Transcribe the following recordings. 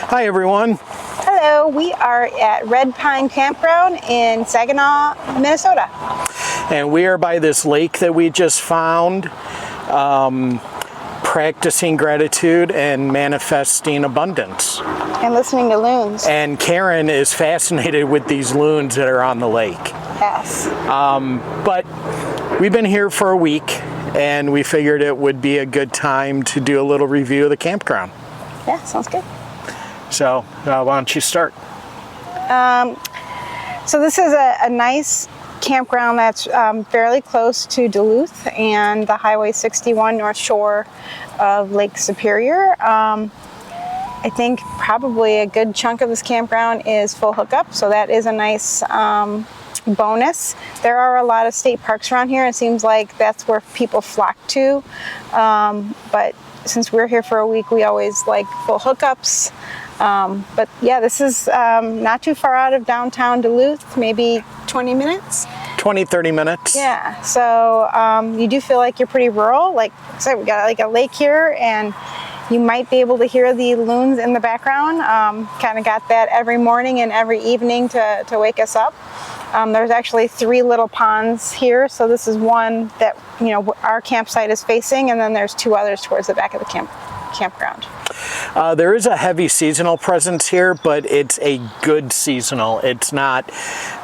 Hi everyone. Hello, we are at Red Pine Campground in Saginaw, Minnesota. And we are by this lake that we just found, practicing gratitude and manifesting abundance. And listening to loons. And Karen is fascinated with these loons that are on the lake. Yes. But we've been here for a week and we figured it would be a good time to do a little review of the campground. Yeah, sounds good. So why don't you start? So this is a nice campground that's fairly close to Duluth and the Highway 61 North Shore of Lake Superior. I think probably a good chunk of this campground is full hookup, so that is a nice bonus. There are a lot of state parks around here. It seems like that's where people flock to, but since we're here for a week, we always like full hookups. But yeah, this is not too far out of downtown Duluth, maybe 20 minutes. 20-30 minutes. Yeah, so you do feel like you're pretty rural. Like I said, we got like a lake here, and you might be able to hear the loons in the background. Kind of got that every morning and every evening to wake us up. There's actually 3 little ponds here, so this is one that our campsite is facing, and then there's 2 others towards the back of the campground. There is a heavy seasonal presence here, but it's a good seasonal. It's not,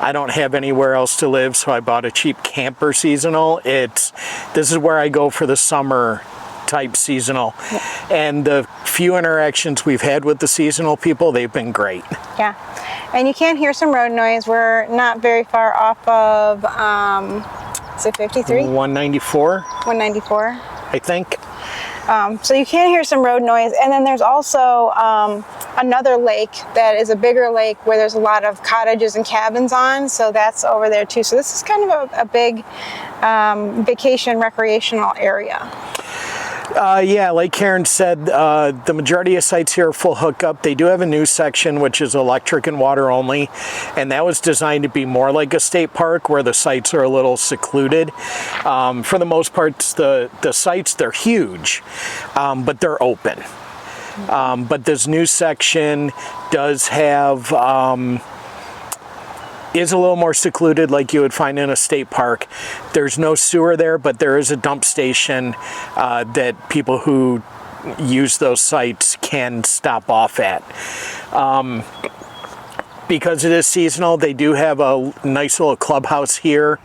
I don't have anywhere else to live, so I bought a cheap camper seasonal. This is where I go for the summer type seasonal. Yeah. And the few interactions we've had with the seasonal people, they've been great. Yeah, and you can hear some road noise. We're not very far off of, is it 53? 194? 194. I think. So you can hear some road noise, and then there's also another lake that is a bigger lake where there's a lot of cottages and cabins on, so that's over there too. So this is kind of a big vacation recreational area. Yeah, like Karen said, the majority of sites here are full hookup. They do have a new section which is electric and water only, and that was designed to be more like a state park where the sites are a little secluded. For the most part, the sites, they're huge, but they're open. But this new section does have is a little more secluded like you would find in a state park. There's no sewer there, but there is a dump station that people who use those sites can stop off at. Because it is seasonal, they do have a nice little clubhouse here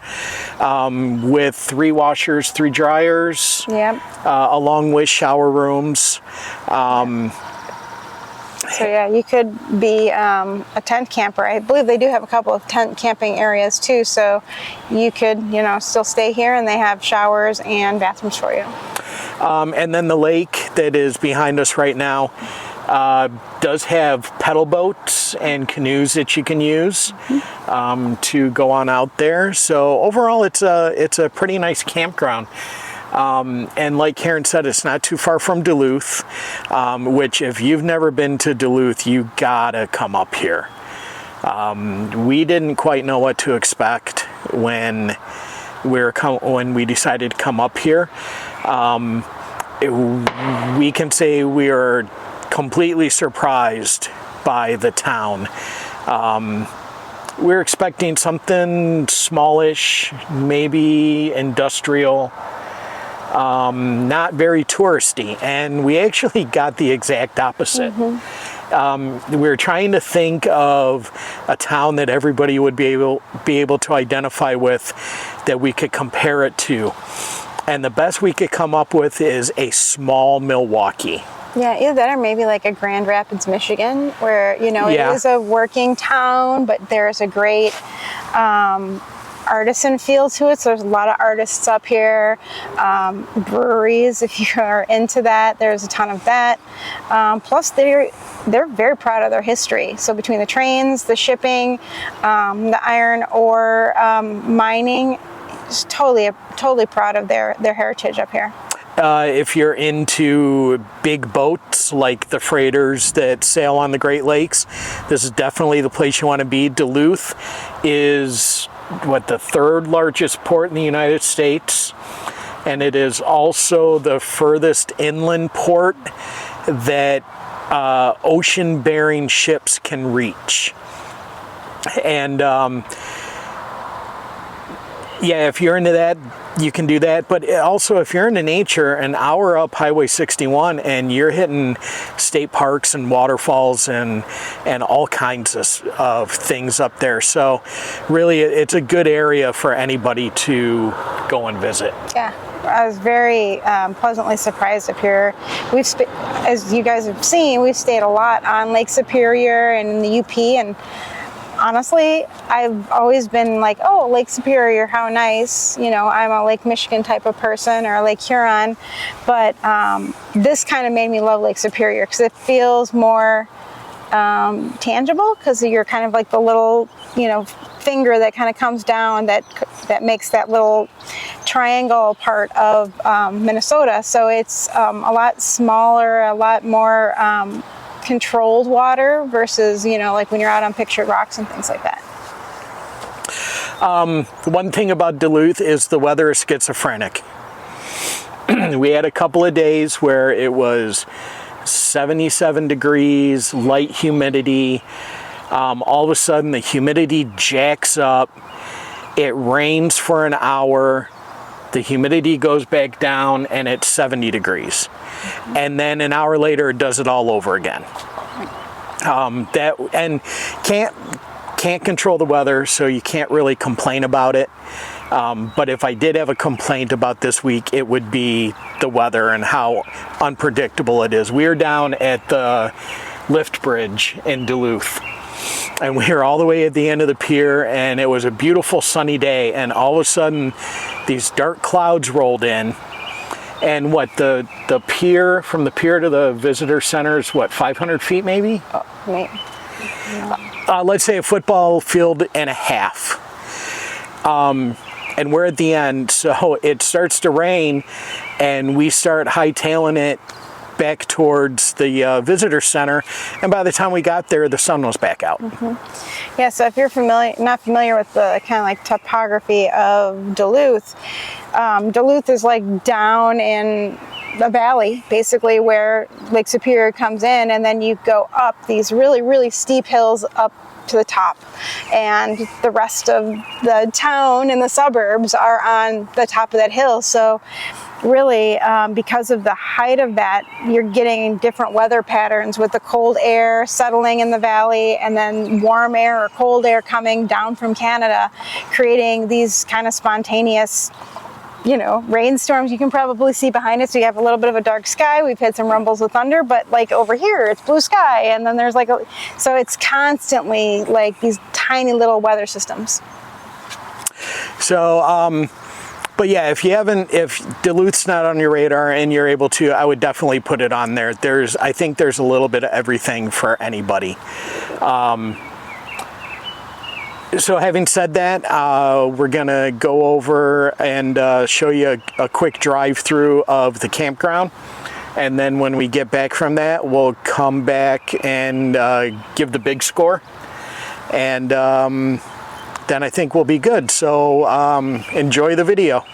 with 3 washers, 3 dryers, yep. Along with shower rooms. So yeah, you could be a tent camper. I believe they do have a couple of tent camping areas too, so you could, still stay here, and they have showers and bathrooms for you. And then the lake that is behind us right now does have pedal boats and canoes that you can use to go on out there. So overall, it's a pretty nice campground. And like Karen said, it's not too far from Duluth, which if you've never been to Duluth, you gotta come up here. We didn't quite know what to expect when we decided to come up here. We can say we are completely surprised by the town. We're expecting something smallish, maybe industrial. Not very touristy, and we actually got the exact opposite. We were trying to think of a town that everybody would be able to identify with, that we could compare it to, and the best we could come up with is a small Milwaukee. Yeah, either that or maybe like a Grand Rapids, Michigan, where Yeah. It is a working town, but there's a great artisan feel to it. So there's a lot of artists up here, breweries, if you are into that, there's a ton of that. Plus they're very proud of their history. So between the trains, the shipping, the iron ore mining, just totally proud of their heritage up here. If you're into big boats like the freighters that sail on the Great Lakes, this is definitely the place you want to be. Duluth is the 3rd largest port in the United States, and it is also the furthest inland port that ocean-bearing ships can reach. And yeah, if you're into that, you can do that. But also, if you're into nature, an hour up Highway 61 and you're hitting state parks and waterfalls and all kinds of things up there. So really, it's a good area for anybody to go and visit. Yeah, I was very pleasantly surprised up here. As you guys have seen, we've stayed a lot on Lake Superior and in the UP, and honestly, I've always been like, oh, Lake Superior, how nice. You know, I'm a Lake Michigan type of person, or Lake Huron. But this kind of made me love Lake Superior because it feels more tangible, because you're kind of like the little, you know, finger that kind of comes down that makes that little triangle part of Minnesota. So it's a lot smaller, a lot more controlled water versus, you know, like when you're out on pictured rocks and things like that. One thing about Duluth is the weather is schizophrenic. We had a couple of days where it was 77 degrees, light humidity. All of a sudden the humidity jacks up. It rains for an hour. The humidity goes back down and it's 70 degrees. And then an hour later it does it all over again. Can't control the weather, so you can't really complain about it. But if I did have a complaint about this week, it would be the weather and how unpredictable it is. We were down at the lift bridge in Duluth, and we were all the way at the end of the pier, and it was a beautiful sunny day, and all of a sudden these dark clouds rolled in, and the pier, from the pier to the visitor center is 500 feet maybe? Maybe. Let's say a football field and a half. And we're at the end, so it starts to rain, and we start hightailing it back towards the visitor center, and by the time we got there, the sun was back out. Mm-hmm. Yeah, so if you're not familiar with the kind of like topography of Duluth, Duluth is like down in a valley, basically, where Lake Superior comes in, and then you go up these really, really steep hills up to the top, and the rest of the town and the suburbs are on the top of that hill. So really, because of the height of that, you're getting different weather patterns with the cold air settling in the valley and then warm air or cold air coming down from Canada, creating these kind of spontaneous, you know, rainstorms. You can probably see behind it, so you have a little bit of a dark sky. We've had some rumbles with thunder, but like over here it's blue sky, and then there's like so it's constantly like these tiny little weather systems. So but yeah, if Duluth's not on your radar and you're able to, I would definitely put it on there. I think there's a little bit of everything for anybody. So having said that, we're gonna go over and show you a quick drive through of the campground, and then when we get back from that, we'll come back and give the big score, and then I think we'll be good. So enjoy the video.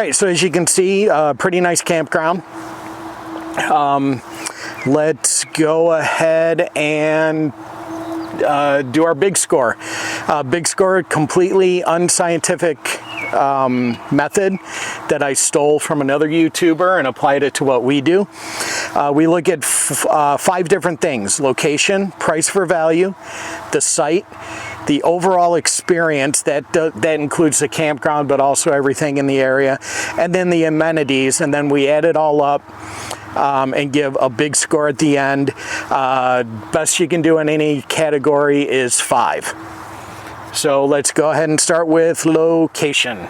right, so as you can see, pretty nice campground. Let's go ahead and do our big score. Big score, completely unscientific method that I stole from another YouTuber and applied it to what we do. We look at 5 different things: location, price for value, the site, the overall experience, that includes the campground but also everything in the area, and then the amenities, and then we add it all up and give a big score at the end. Best you can do in any category is 5. So let's go ahead and start with location.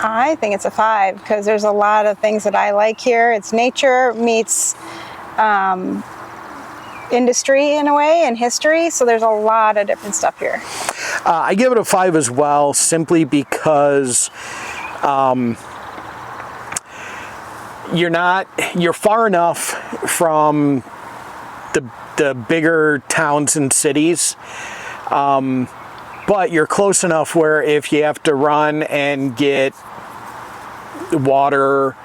I think it's a 5 because there's a lot of things that I like here. It's nature meets industry in a way, and history, so there's a lot of different stuff here. I give it a 5 as well, simply because you're far enough from the bigger towns and cities, but you're close enough where if you have to run and get water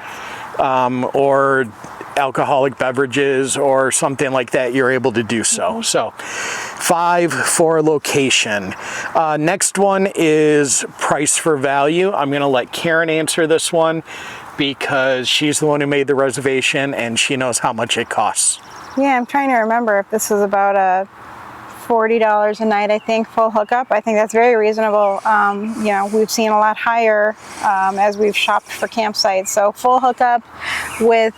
or alcoholic beverages or something like that, you're able to do so. So 5 for location. Next one is price for value. I'm going to let Karen answer this one because she's the one who made the reservation and she knows how much it costs. Yeah, I'm trying to remember if this was about a $40 a night, I think, full hookup. I think that's very reasonable. You know, we've seen a lot higher as we've shopped for campsites. So full hookup with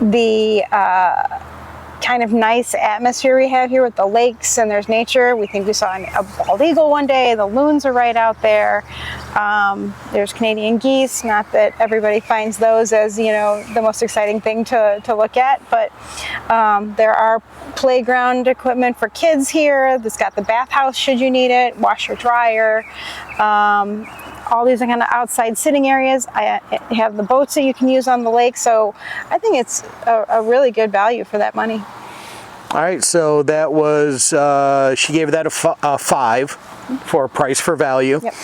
the kind of nice atmosphere we have here with the lakes, and there's nature. We think we saw a bald eagle one day. The loons are right out there. There's Canadian geese. Not that everybody finds those as, you know, the most exciting thing to look at, but there are playground equipment for kids here. It's got the bathhouse should you need it, washer dryer. All these are kind of outside sitting areas. I have the boats that you can use on the lake, so I think it's a really good value for that money. All right, so that was, she gave that a 5 for price for value. Yep.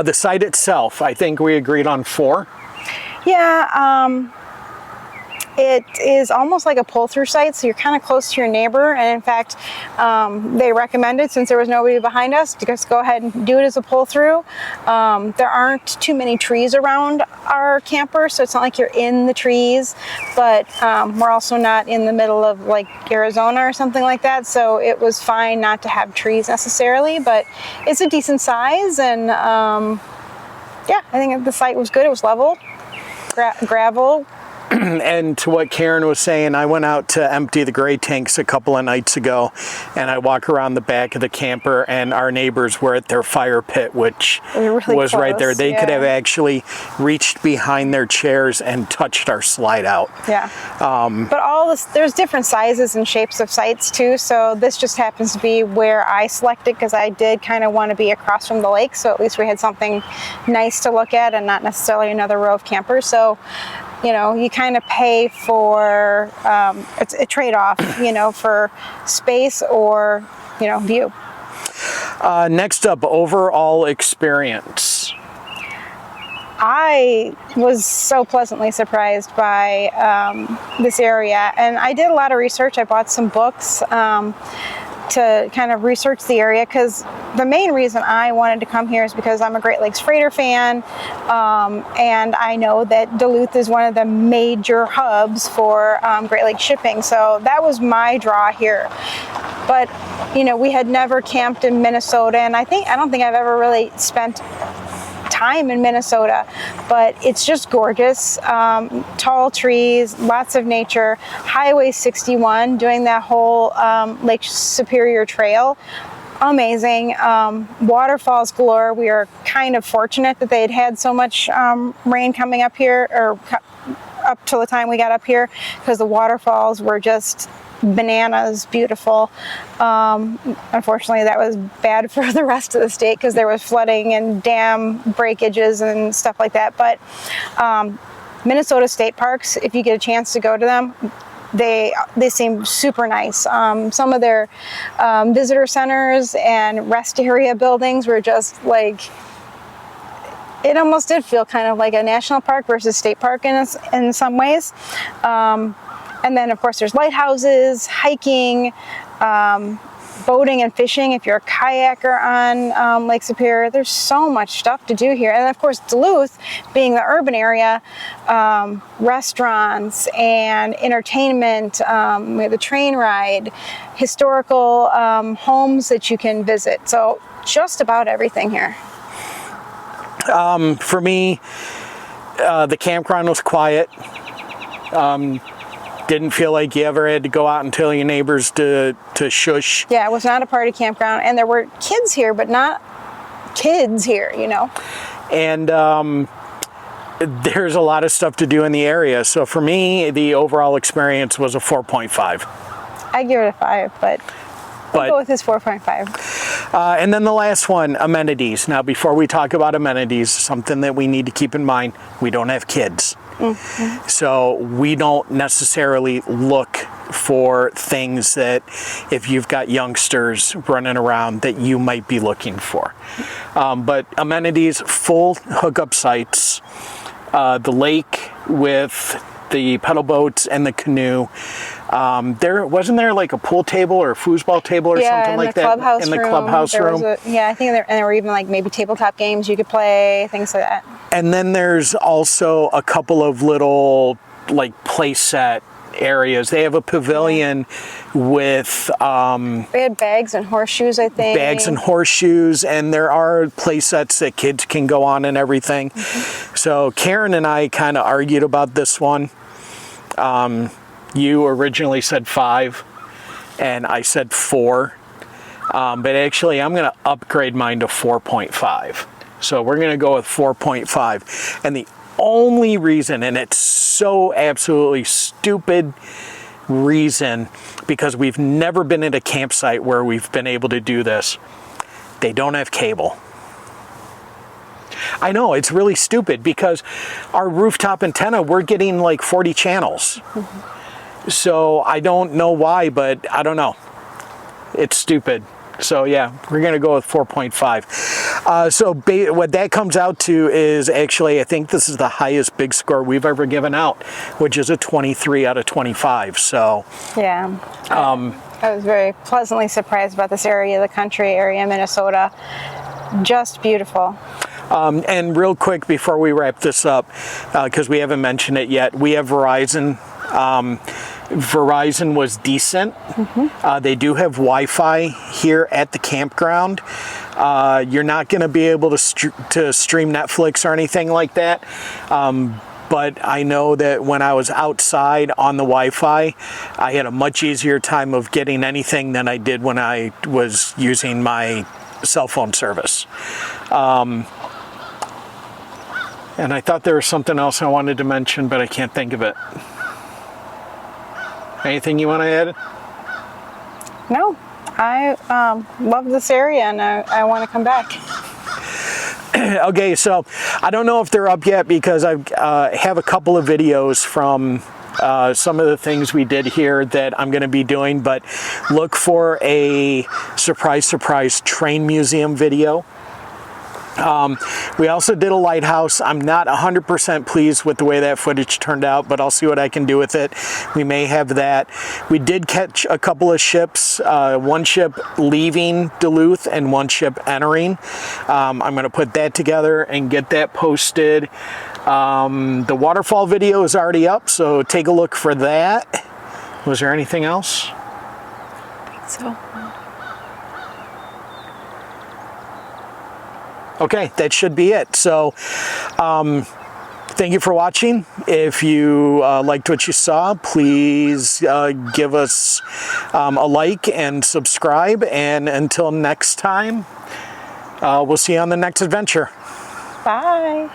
The site itself, I think we agreed on 4. Yeah, it is almost like a pull-through site, so you're kind of close to your neighbor. And in fact, they recommended, since there was nobody behind us, to just go ahead and do it as a pull-through. There aren't too many trees around our camper, so it's not like you're in the trees, but we're also not in the middle of like Arizona or something like that, so it was fine not to have trees necessarily, but it's a decent size, and yeah, I think the site was good. It was level, gravel. And to what Karen was saying, I went out to empty the gray tanks a couple of nights ago, and I walk around the back of the camper, and our neighbors were at their fire pit, which really was close, right there. They yeah. could have actually reached behind their chairs and touched our slide out. Yeah. But all this, there's different sizes and shapes of sites too, so this just happens to be where I selected because I did kind of want to be across from the lake, so at least we had something nice to look at and not necessarily another row of campers. So, you know, you kind of pay for, it's a trade-off, you know, for space or, you know, view. Next up, overall experience. I was so pleasantly surprised by this area, and I did a lot of research. I bought some books to kind of research the area, because the main reason I wanted to come here is because I'm a Great Lakes Freighter fan, and I know that Duluth is one of the major hubs for Great Lakes shipping, so that was my draw here. But you know, we had never camped in Minnesota, and I don't think I've ever really spent time in Minnesota, but it's just gorgeous. Tall trees, lots of nature. Highway 61, doing that whole Lake Superior Trail, amazing. Waterfalls galore. We are kind of fortunate that they had so much rain coming up here, or up till the time we got up here, because the waterfalls were just bananas beautiful. Unfortunately, that was bad for the rest of the state because there was flooding and dam breakages and stuff like that. But Minnesota state parks, if you get a chance to go to them, they seem super nice. Some of their visitor centers and rest area buildings were just like it almost did feel kind of like a national park versus state park in some ways. And then, of course, there's lighthouses, hiking, boating and fishing if you're a kayaker on Lake Superior. There's so much stuff to do here. And of course, Duluth, being the urban area, restaurants and entertainment, we have the train ride, historical homes that you can visit. So just about everything here. For me, the campground was quiet. Didn't feel like you ever had to go out and tell your neighbors to shush. Yeah, it was not a party campground, and there were kids here, but not kids here, you know. And there's a lot of stuff to do in the area. So for me, the overall experience was a 4.5. I give it a 5, but we'll go with this 4.5. And then the last one, amenities. Now, before we talk about amenities, something that we need to keep in mind, we don't have kids. Mm-hmm. So we don't necessarily look for things that if you've got youngsters running around that you might be looking for. But amenities, full hookup sites, the lake with the pedal boats and the canoe. Wasn't there like a pool table or a foosball table or something like that in the clubhouse room? Yeah, I think there were even like maybe tabletop games you could play, things like that. And then there's also a couple of little like play set areas. They have a pavilion with they had bags and horseshoes, I think. Bags and horseshoes, and there are play sets that kids can go on and everything. Mm-hmm. So Karen and I kind of argued about this one. You originally said 5 and I said 4, but actually I'm going to upgrade mine to 4.5. So we're going to go with 4.5. And the only reason, and it's so absolutely stupid reason, because we've never been at a campsite where we've been able to do this, they don't have cable. I know, it's really stupid because our rooftop antenna, we're getting like 40 channels. Mm-hmm. So I don't know why, but I don't know. It's stupid. So yeah, we're going to go with 4.5. So what that comes out to is actually, I think this is the highest big score we've ever given out, which is a 23 out of 25. So yeah, I was very pleasantly surprised about this area, the country area, Minnesota. Just beautiful. And real quick before we wrap this up, because we haven't mentioned it yet, we have Verizon. Verizon was decent. Mm-hmm. They do have Wi-Fi here at the campground. You're not going to be able to stream Netflix or anything like that. But I know that when I was outside on the Wi-Fi, I had a much easier time of getting anything than I did when I was using my cell phone service. And I thought there was something else I wanted to mention, but I can't think of it. Anything you want to add? No, I love this area and I want to come back. Okay, so I don't know if they're up yet because I have a couple of videos from some of the things we did here that I'm going to be doing, but look for a surprise train museum video. We also did a lighthouse. I'm not 100% pleased with the way that footage turned out, but I'll see what I can do with it. We may have that. We did catch a couple of ships, one ship leaving Duluth and one ship entering. I'm going to put that together and get that posted. The waterfall video is already up, so take a look for that. Was there anything else? I think so. Okay, that should be it. So, thank you for watching. If you liked what you saw, please give us a like and subscribe. And until next time, we'll see you on the next adventure. Bye.